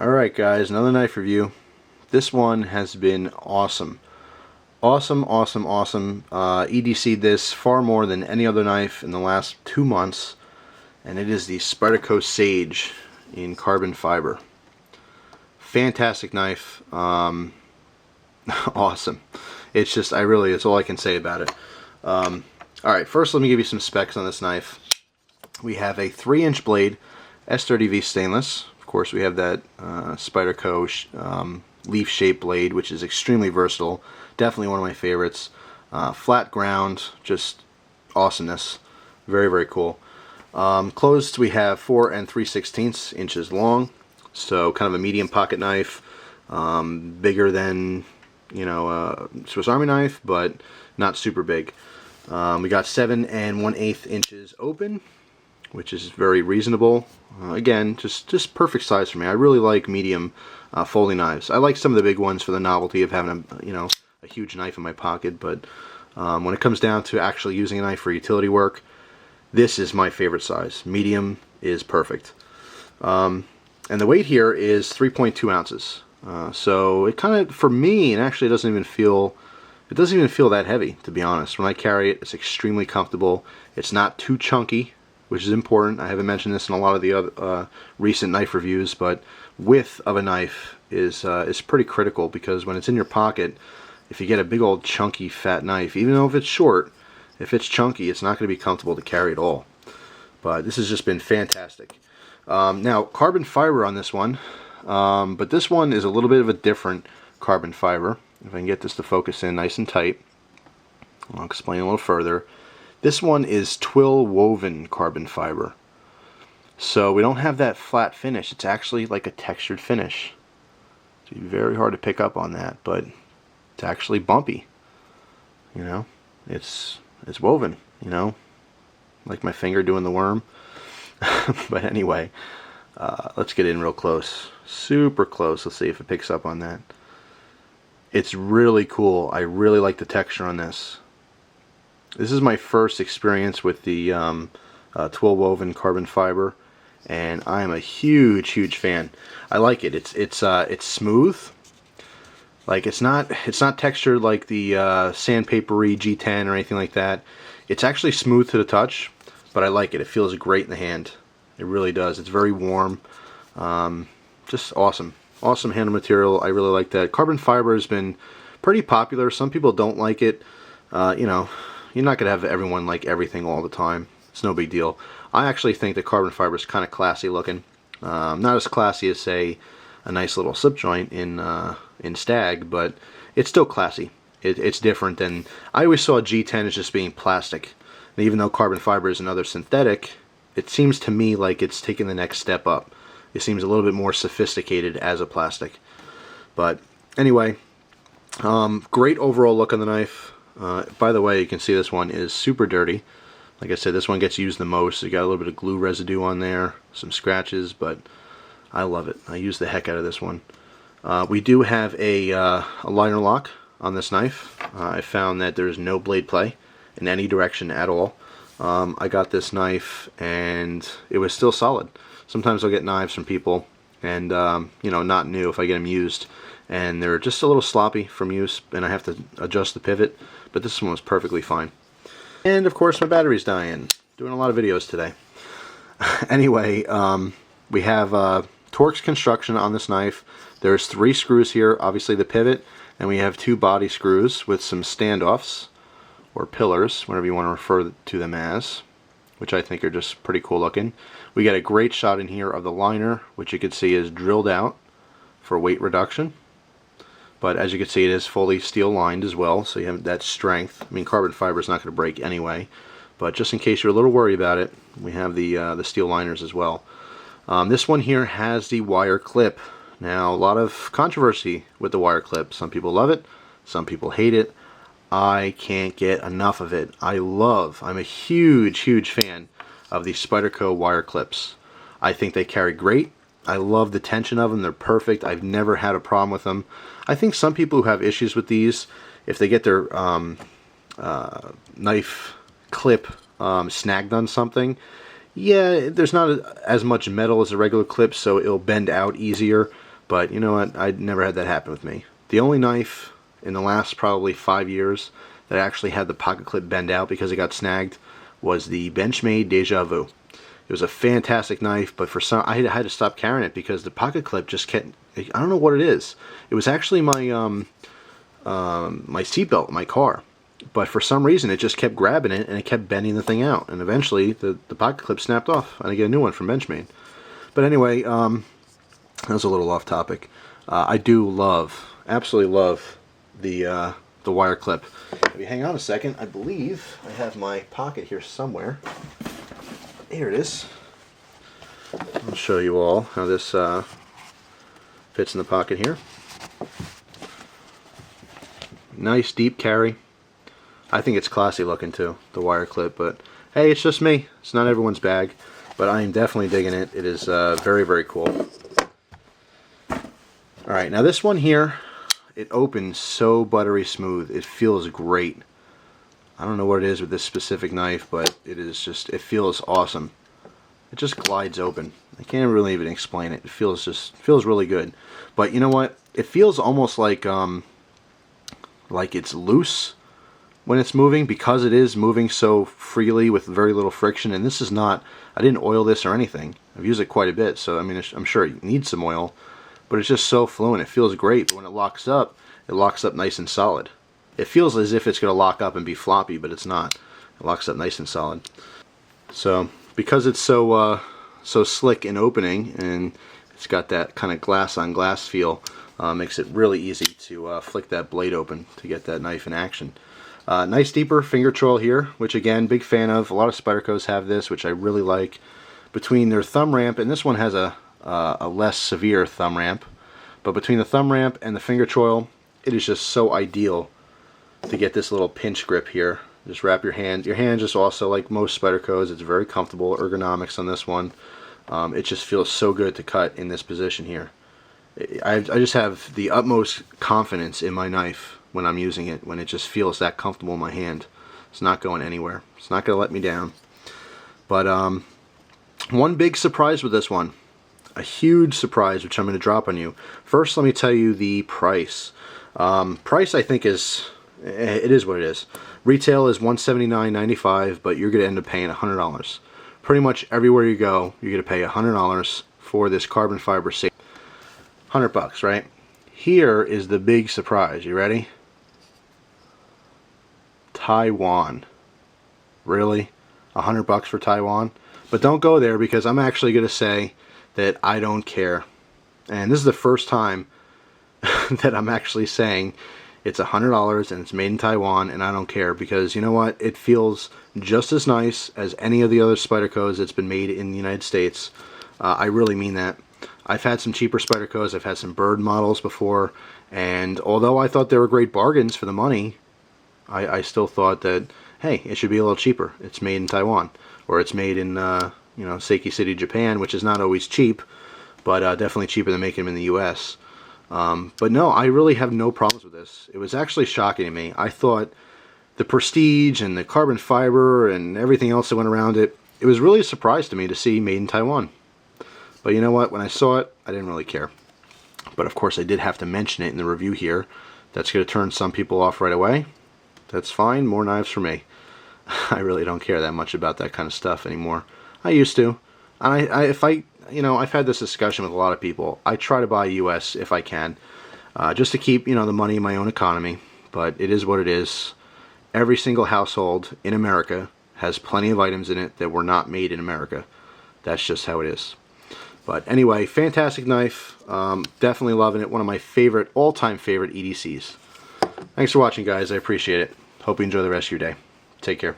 Alright guys, another knife review. This one has been awesome. Awesome. EDC'd this far more than any other knife in the last 2 months, and it is the Spyderco Sage in carbon fiber. Fantastic knife. Awesome. It's just, it's all I can say about it. Alright, first let me give you some specs on this knife. We have a 3-inch blade, S30V stainless. Of course, we have that Spyderco leaf-shaped blade, which is extremely versatile. Definitely one of my favorites. Flat ground, just awesomeness. Very, very cool. Closed, we have 4 3/16 inches long, so kind of a medium pocket knife. Bigger than, a Swiss Army knife, but not super big. We got 7 1/8 inches open, which is very reasonable. Again, just perfect size for me. I really like medium folding knives. I like some of the big ones for the novelty of having a huge knife in my pocket, but when it comes down to actually using a knife for utility work, this is my favorite size. Medium is perfect. And the weight here is 3.2 ounces. So it kind of, for me, it actually doesn't even feel that heavy, to be honest. When I carry it, it's extremely comfortable. It's not too chunky, which is important. I haven't mentioned this in a lot of the other recent knife reviews, but width of a knife is pretty critical, because when it's in your pocket, if you get a big old chunky fat knife, even though if it's short, if it's chunky, it's not going to be comfortable to carry at all. But this has just been fantastic. Now, carbon fiber on this one, but this one is a little bit of a different carbon fiber. If I can get this to focus in nice and tight, I'll explain a little further. This one is twill woven carbon fiber. So we don't have that flat finish. It's actually like a textured finish. It's very hard to pick up on that, but it's actually bumpy. It's woven, like my finger doing the worm. But anyway, let's get in real close. Super close. Let's see if it picks up on that. It's really cool. I really like the texture on this. This is my first experience with the twill woven carbon fiber, and I am a huge fan. I like it. It's smooth. Like it's not textured like the sandpapery G10 or anything like that. It's actually smooth to the touch, but I like it. It feels great in the hand. It really does. It's very warm. Just awesome. Awesome handle material. I really like that. Carbon fiber has been pretty popular. Some people don't like it. You're not going to have everyone like everything all the time. It's no big deal. I actually think that carbon fiber is kind of classy looking. Not as classy as, say, a nice little slip joint in Stag, but it's still classy. It's different than... I always saw G10 as just being plastic. And even though carbon fiber is another synthetic, it seems to me like it's taking the next step up. It seems a little bit more sophisticated as a plastic. But anyway, great overall look on the knife. By the way, you can see this one is super dirty. Like I said, this one gets used the most. It got a little bit of glue residue on there, some scratches, but I love it. I use the heck out of this one. We do have a liner lock on this knife. I found that there's no blade play in any direction at all. I got this knife and it was still solid. Sometimes I'll get knives from people and, not new if I get them used, and they're just a little sloppy from use and I have to adjust the pivot, but this one was perfectly fine. And of course my battery's dying. Doing a lot of videos today. Anyway, we have Torx construction on this knife. There's 3 screws here, obviously the pivot, and we have 2 body screws with some standoffs, or pillars, whatever you want to refer to them as, which I think are just pretty cool looking. We get a great shot in here of the liner, which you can see is drilled out for weight reduction. But as you can see, it is fully steel lined as well, so you have that strength. I mean, carbon fiber is not going to break anyway, but just in case you're a little worried about it, we have the steel liners as well. This one here has the wire clip. Now, a lot of controversy with the wire clip. Some people love it, some people hate it. I can't get enough of it. I'm a huge fan of the Spyderco wire clips. I think they carry great. I love the tension of them. They're perfect. I've never had a problem with them. I think some people who have issues with these, if they get their knife clip snagged on something, yeah, there's not as much metal as a regular clip, so it'll bend out easier. But you know what? I never had that happen with me. The only knife in the last probably 5 years that actually had the pocket clip bend out because it got snagged was the Benchmade Deja Vu. It was a fantastic knife, but for some, I had to stop carrying it because the pocket clip just kept, I don't know what it is. It was actually my my seatbelt in my car, but for some reason it just kept grabbing it and it kept bending the thing out, and eventually the pocket clip snapped off and I get a new one from Benchmade. But anyway, that was a little off topic. I do love, absolutely love the wire clip. If you hang on a second, I believe I have my pocket here somewhere. Here it is. I'll show you all how this fits in the pocket here. Nice deep carry. I think it's classy looking too, the wire clip, but hey, it's just me. It's not everyone's bag, but I am definitely digging it. It is very, very cool. Alright, now this one here, it opens so buttery smooth. It feels great. I don't know what it is with this specific knife, but it is just, it feels awesome. It just glides open. I can't really even explain it. It feels really good. But you know what? It feels almost like it's loose when it's moving, because it is moving so freely with very little friction. And this is not, I didn't oil this or anything. I've used it quite a bit, so I mean, I'm sure it needs some oil, but it's just so fluent. It feels great, but when it locks up nice and solid. It feels as if it's going to lock up and be floppy, but it's not. It locks up nice and solid. So because it's so slick in opening, and it's got that kind of glass on glass feel, makes it really easy to flick that blade open to get that knife in action. Nice deeper finger choil here, which again, big fan of. A lot of Spydercos have this, which I really like. Between their thumb ramp, and this one has a less severe thumb ramp, but between the thumb ramp and the finger choil, it is just so ideal to get this little pinch grip here. Just wrap your hand. Your hand just also, like most Spydercos, it's very comfortable. Ergonomics on this one. It just feels so good to cut in this position here. I just have the utmost confidence in my knife when I'm using it, when it just feels that comfortable in my hand. It's not going anywhere. It's not going to let me down. But one big surprise with this one, a huge surprise, which I'm going to drop on you. First, let me tell you the price. Price, I think, is what it is. Retail is $179.95, but you're going to end up paying $100. Pretty much everywhere you go, you're going to pay $100 for this carbon fiber safe. $100, right? Here is the big surprise. You ready? Taiwan. Really? $100 for Taiwan? But don't go there, because I'm actually going to say that I don't care. And this is the first time that I'm actually saying it's $100 and it's made in Taiwan, and I don't care, because you know what? It feels just as nice as any of the other Spydercos that's been made in the United States. I really mean that. I've had some cheaper Spydercos. I've had some bird models before, and although I thought they were great bargains for the money, I still thought that, hey, it should be a little cheaper. It's made in Taiwan, or it's made in you know, Seiki City, Japan, which is not always cheap, but definitely cheaper than making them in the U.S. But no, I really have no problems with this. It was actually shocking to me. I thought the prestige and the carbon fiber and everything else that went around it, it was really a surprise to me to see made in Taiwan. But you know what? When I saw it, I didn't really care. But of course, I did have to mention it in the review here. That's going to turn some people off right away. That's fine. More knives for me. I really don't care that much about that kind of stuff anymore. I used to. And you know, I've had this discussion with a lot of people. I try to buy US if I can, just to keep, you know, the money in my own economy. But it is what it is. Every single household in America has plenty of items in it that were not made in America. That's just how it is. But anyway, fantastic knife. Definitely loving it. One of my favorite, all-time favorite EDCs. Thanks for watching, guys. I appreciate it. Hope you enjoy the rest of your day. Take care.